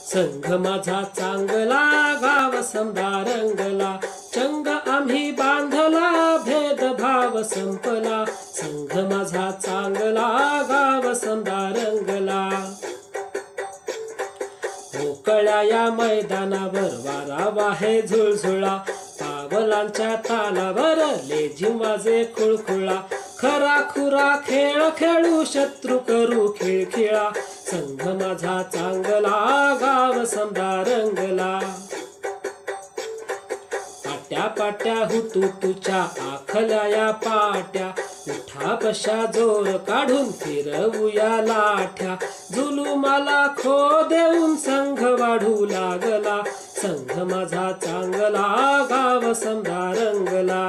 संघ माझा चांगला गाव समदा रंगला, चंग आम्ही बांधला भेदभाव संपला। संघ माझा चांगला गाव समदा रंगला। मोकळ्या या मैदानावर वारा वाहे झुळझुळा, पावलांच्या तालावर लेझिम वाजे खुळखुळा। खरा खुरा खेळ खेळू शत्रू करू खिळखिळा, संघ माझा चांगला गाव समदा रंगला। पाट्या पाट्या हुतुतूच्या आखल्या या पाट्या, उठा बशा जोर काढून फिरवूया लाठ्या। जुलुमाला खो देऊन संघ वाढू लागला, संघ माझा चांगला गाव समदा रंगला।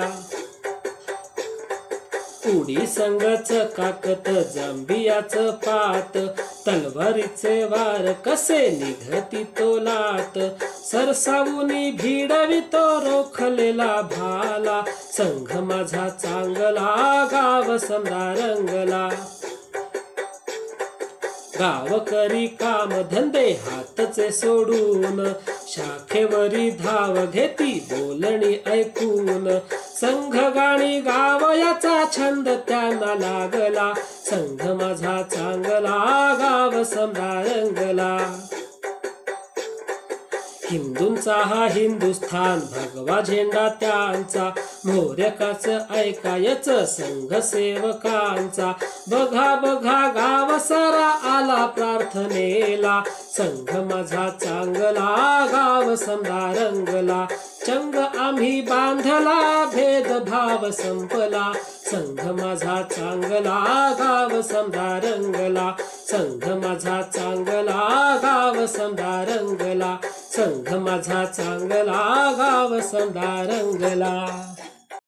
उडी संघ चकाकत जांबियाचं पात, तलवारीचे वार कसे निघती तो लाट। सरसावूनी भिडवितो रोखलेला भाला, संघ माझा चांगला गाव समदा रंगला। गावकरी काम धंदे हातचे सोडून, शाखेवरी धाव घेती बोलणी ऐकून। संघ गाणी गावयाचा छंद त्यांना लागला, संघ माझा चांगला गाव समदा रंगला। हिंदूंचा हा हिंदुस्थान भगवा झेंडा त्यांचा, मोर्यकाच ऐकायचं संघ सेवकांचा। बघा बघा गाव सारा आला प्रार्थनेला, संघ माझा चांगला गाव समदा रंगला। चंग आम्ही बांधला भेदभाव संपला, संघ माझा चांगला गाव समदा रंगला। संघ माझा चांगला गाव समदा रंगला, संघ माझा चांगला गाव समदा रंगला।